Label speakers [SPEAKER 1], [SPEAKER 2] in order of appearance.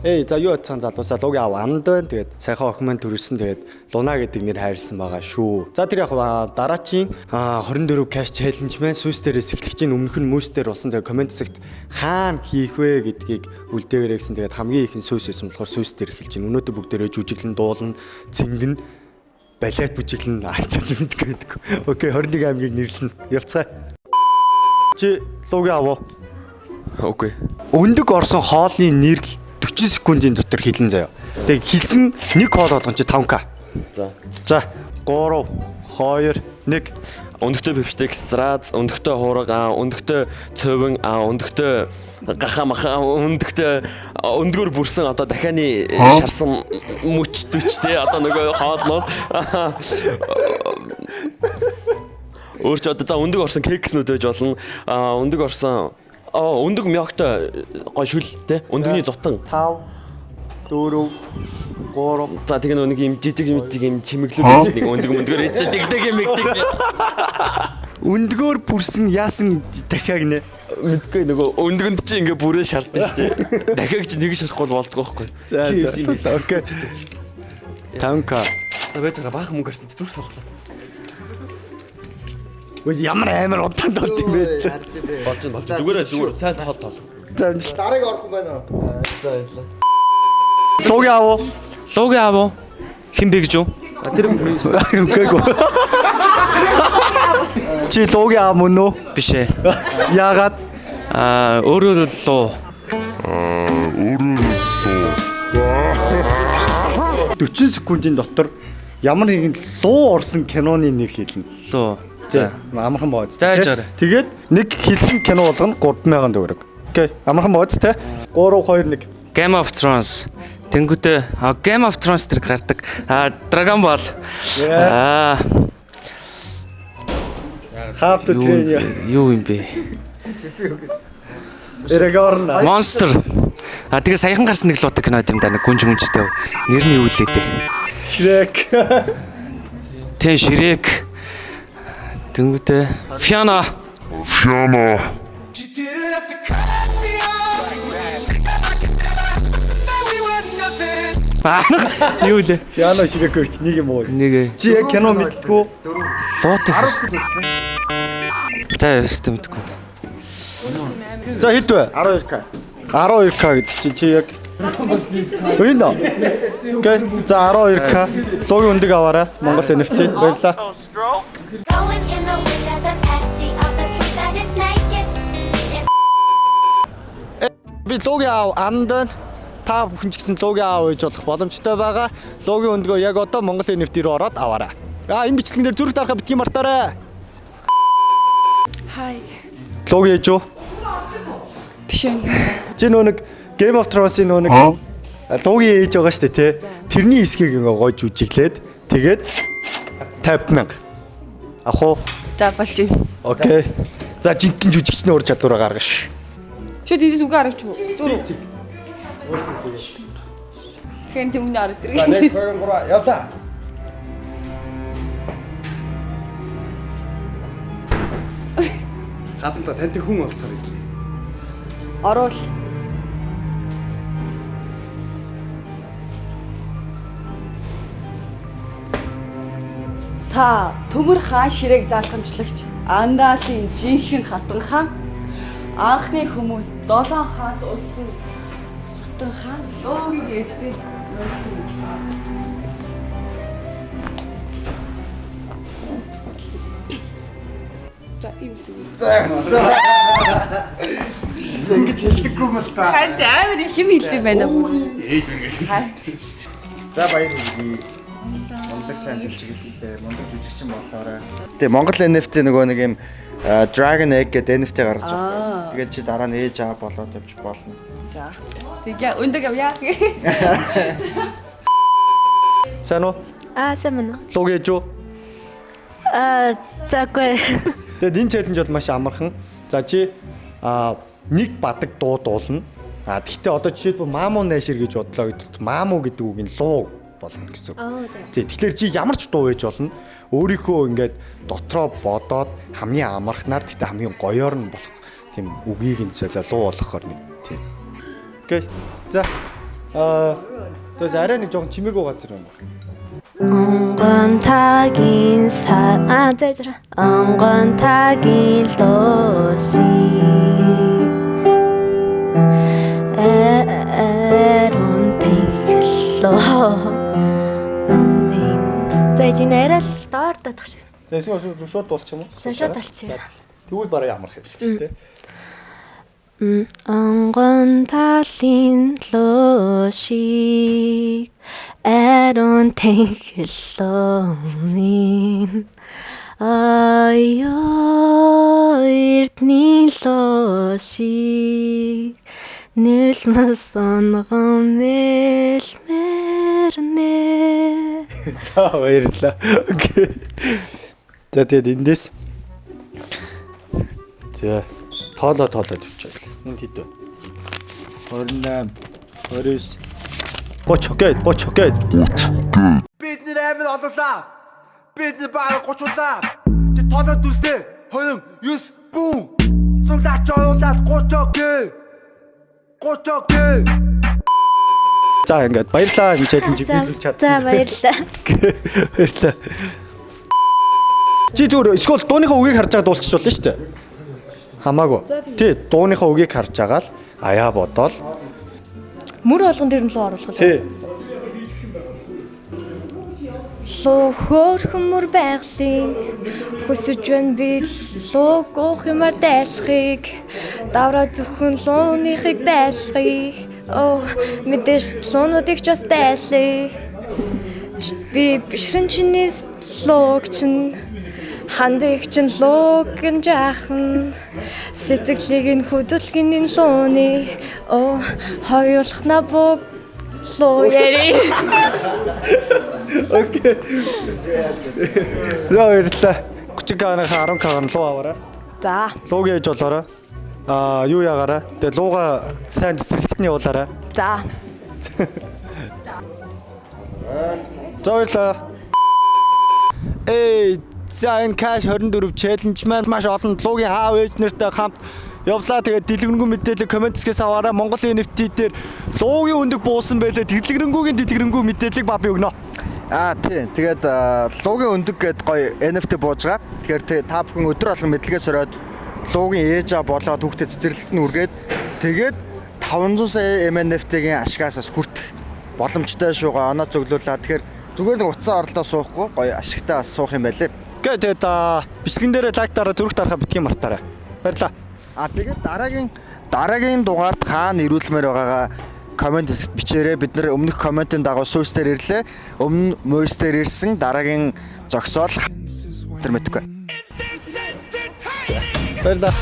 [SPEAKER 1] За юу ятсан залуусаа луг яав амдан тэгээд сайхан охин маань төрсөн тэгээд Луна гэдэг нэр хайрлсан байгаа шүү. За тэр яг дараачийн 24 cash challenge маань сүс дээрээс эхлэж чинь өмнөх нь мөс дээр болсон тэгээд комент хэсэгт хаана хийх вэ гэдгийг үлдээгээрэй гэсэн тэгээд хамгийн ихэн сүс байсан болохоор сүс дээр эхэлж чинь өнөөдөр бүгдээрээ жүжиглэн дуулна цингэн балет бүжиглэн айцаад мэдгүй гэдэг. Окей 21 аймгийг нэрлэн явцгаа. Чи луг яав.
[SPEAKER 2] Окей.
[SPEAKER 1] Өндөг орсон хоолны нэр 40 секундын дотор хэлэн заяа. Тэг хэлсэн нэг хоол болгон чи 5k. За 3 2 1
[SPEAKER 2] Өндөгтэй бифштекс зраз, өндөгтэй хуурга, өндөгтэй цовин, өндөгтэй гахаа маха, өндгөр бүрсэн одоо дахианы шарсан мөч төчтэй одоо нөгөө хоолнууд. Өөрч одоо за өндөг орсон кекснүүд байж болно. Өндөг орсон өндөг мягтай гой шүлтэй. Өндөгний зутан
[SPEAKER 1] 5 4 3
[SPEAKER 2] за тэгээ нэг юм жижиг юм чимэглүү гэсэн нэг өндгөр эцэгдэг юм игдэг.
[SPEAKER 1] Өндгөр бүрсэн яасан дахиаг нэ
[SPEAKER 2] мэдгүй нөгөө өндгөнд чи ингээ бүрээ шаардсан шүү дээ. Дахиад чи нэг шарахгүй болдгоо байхгүй.
[SPEAKER 1] За окей. 5k.
[SPEAKER 2] За байтага баахан мөнгө гарсан зүрх салглаа.
[SPEAKER 1] Өө ямар амар удаан толт юм бэ?
[SPEAKER 2] Болж зүгээр сайн тоол.
[SPEAKER 1] За
[SPEAKER 3] дарыг орох юм байна уу?
[SPEAKER 2] За ялла.
[SPEAKER 1] луг яав.
[SPEAKER 2] Луг яав. Хин бэ гэж юу? Тэр
[SPEAKER 1] Үгүй. Чи луг яав мөн үү?
[SPEAKER 2] биш ээ.
[SPEAKER 1] Яагаад?
[SPEAKER 2] Өөрөө луу.
[SPEAKER 1] 40 секундын дотор ямар нэгэн луу орсон киноны нэр хэлнэ.
[SPEAKER 2] Луу.
[SPEAKER 1] За амархан бооз.
[SPEAKER 2] Зааж орой.
[SPEAKER 1] Тэгээд нэг хэлсэн кино болгоно 3000 төгрөг. Окей. Амархан бооз те. 3 2 1.
[SPEAKER 2] Game of Thrones. Тэнгүүтээ Game of Thrones тэр гардаг. Dragon Ball.
[SPEAKER 1] How to train you.
[SPEAKER 2] Юу юм бэ?
[SPEAKER 1] Эрэгорна.
[SPEAKER 2] Monster. Тэгээ саяхан гарсан нэг луутай кино юм да нэг гүнж мүнжтэй. Нэр нь юу лээ дээ?
[SPEAKER 1] Shrek.
[SPEAKER 2] Тэн Shrek. Тэнгүүтээ Fiona. Юу лээ?
[SPEAKER 1] Piano Shrek өрч нэг юм уу?
[SPEAKER 2] Нэг
[SPEAKER 1] Чи яг кино мэдтгүү?
[SPEAKER 2] луутай.
[SPEAKER 3] 10 секунд болсон.
[SPEAKER 2] За ёстой мэдгүй.
[SPEAKER 1] За хэд вэ?
[SPEAKER 3] 12k.
[SPEAKER 1] 12k гэдэг чи яг Үйн доо. Окей. За 12k. Лугийн өндөг аваарай. Монгол NFT. Баярлаа.
[SPEAKER 4] Going in the wind as an empty of the truth that it's naked.
[SPEAKER 1] Би лугийн аав амдан та бүхэн ч гэсэн лугийн аав гэж болох боломжтой байгаа. Лугийн өндгөө яг одоо Монгол NFT рүү ороод аваарай. Энэ бичлэгэн дээр зүрх дарахаа битгий мартаарай.
[SPEAKER 5] Хай.
[SPEAKER 1] Лугийн ээж үү?
[SPEAKER 5] Биш ээ.
[SPEAKER 1] Чи нэг Game of Thrones-ийн нэг лугийн ээж байгаа шүү дээ, тэ. Тэрний эсхийг ингээ гойж үжиглээд тэгээд 50,000. Ах уу?
[SPEAKER 5] За болж байна.
[SPEAKER 1] Окей. За жинтэн жүжигчний ур чадвараа гаргаш.
[SPEAKER 5] Шүүд эндээс үгүй харагч юу? Зүр. Хэн тэмнэ ард тэр.
[SPEAKER 3] За 1 2 3 явлаа.
[SPEAKER 1] Гадна танд хүн олцоор ирлээ.
[SPEAKER 5] Орол. Та төмөр хаан ширээг заалхамжлагч Андаалын жинхэнэ хатан хаан анхны хүмүүс 7 хаанд улсын хатан хаан луугийн ээжтэй. За имсэн.
[SPEAKER 3] Ингэж хэлдэггүй юм л та.
[SPEAKER 5] Харин амар их юм хэлдэг байна.
[SPEAKER 3] За баяр хүргэе. Мондөг сайн жүжиглэлээ. Мондөг жүжигчин болоорой. Тэгээ Монгол NFT нөгөө нэг юм Dragon Egg гэдэг NFT гаргаж байгаа. Тэгээд чи дараа нь ээж аа болоод явж болно.
[SPEAKER 5] За. Тэгээ өндөг явъя.
[SPEAKER 1] Сайн уу?
[SPEAKER 6] Сайн байна уу?
[SPEAKER 1] Лугийн ээж үү?
[SPEAKER 6] Заагүй.
[SPEAKER 1] Тэгээд энэ челленж бол маш амархан. За чи нэг бадаг дуу дуулна. Гэхдээ одоо жишээлбэл Маму найшир гэж бодлоо гэдэгт Маму гэдэг үг нь луу болно гэсэн. Тэгэхээр чи ямар ч дуу байж болно. Өөрийнхөө ингээд дотроо бодоод хамгийн амархнаар гэхдээ хамгийн гоёор нь болох тийм үгийг нь солио луу болгохоор нэг тийм. Окей. За тэгээд арай нэг жоохон чимээгүй газар юм.
[SPEAKER 6] 엉건 타긴 사아대지라 엉건 타긴 로시 에론 테이클로 nin 내를 떠ортадах шиг.
[SPEAKER 1] За эсвэл шууд дуулчих юм уу?
[SPEAKER 6] За шууд талчих.
[SPEAKER 1] Тэгвэл бараг амарх юм шиг шүү дээ.
[SPEAKER 6] 엉건 달린 로식 에론 테이클로닌 어여일니 로식 닐마선 닐메르네.
[SPEAKER 1] За баярлалаа. Окей. За тэгээд эндээс за тоолоо төвчөөл. Энд хэд вэ? 28 29 30 окей.
[SPEAKER 7] Бидний амин олуулаа. Бидний баг 30улаа. Чи тоолоо дүрстэй. 29 бүү. Зурдаач олуулаад 30 окей. 30 окей.
[SPEAKER 1] За ингээд баярлалаа энэ челленж биелүүлж чадсан.
[SPEAKER 6] За баярлалаа.
[SPEAKER 1] Баярлалаа. Чи зүгээр эсвэл дууныхаа үгийг харж байгаа дуулчих болно шүү дээ. Хамаагүй. Тий, дууныхаа үгийг харж байгаа л аяа бодоол.
[SPEAKER 6] Мөр болгон дээр нь лөө оруулах.
[SPEAKER 1] Тий.
[SPEAKER 6] Лөө хөөрхөн мөр байглын хүсэж байна би лөө гоох юмар дайлахыг давраа зөвхөн лууныхыг байлгахыг оо мэдээж луунуудыг ч бас дайлах би бишрэн чиний лөөг чин хандыг чин лөөг нь жаахан сэтгэлийг нь хөдөлгөний лууны оо хоёулах на бог лоо яри.
[SPEAKER 1] Окей. За баярлалаа. 30k-ынхаа 10k-ыг луу аваарай.
[SPEAKER 6] За.
[SPEAKER 1] Лууг ээж болоорой. Юу ягаарай. Тэгээ лууга сайн цэцэрлэгтний явуулаарай.
[SPEAKER 6] За.
[SPEAKER 1] За баярлалаа. За энэ Cash 24 challenge маань маш олон луугийн аав ээж нартай хамт явлаа. Тэгээд дэлгэрэнгүй мэдээлэл комментскээс аваарай. Монголын NFT дээр луугийн өндөг буусан байлаа. Дэлгэрэнгүй мэдээллийг баби өгнө.
[SPEAKER 3] Тий. Тэгээд луугийн өндөг гээд гоё NFT бууж байгаа. Тэгэхээр та бүхэн өдөр болгон мэдлэгээ сороод луугийн ээжа болоод хүүхдэд цэцэрлэгт нь үргээд тэгээд 500 сая NFT-гийн ашигаас хүртэх боломжтой шуугаа оноо зөвлүүлээ. Тэгэхээр зүгээр нэг утсан оролдоо суухгүй гоё ашигтай бас суух юм байлээ.
[SPEAKER 1] Тэгээд бичлэгэн дээр лайк дараа зүрх дарахаа битгий мартаарай. Баярлалаа.
[SPEAKER 3] Тэгээд дараагийн дугаард хаана ирүүлмээр байгаагаа комент хэсэгт бичээрэй. Бид нэр өмнөх комментын дагуу сүүс дээр ирлээ. Өмнө мөс дээр ирсэн дараагийн зогсоол тэр мэдгүй.
[SPEAKER 1] Баярлалаа.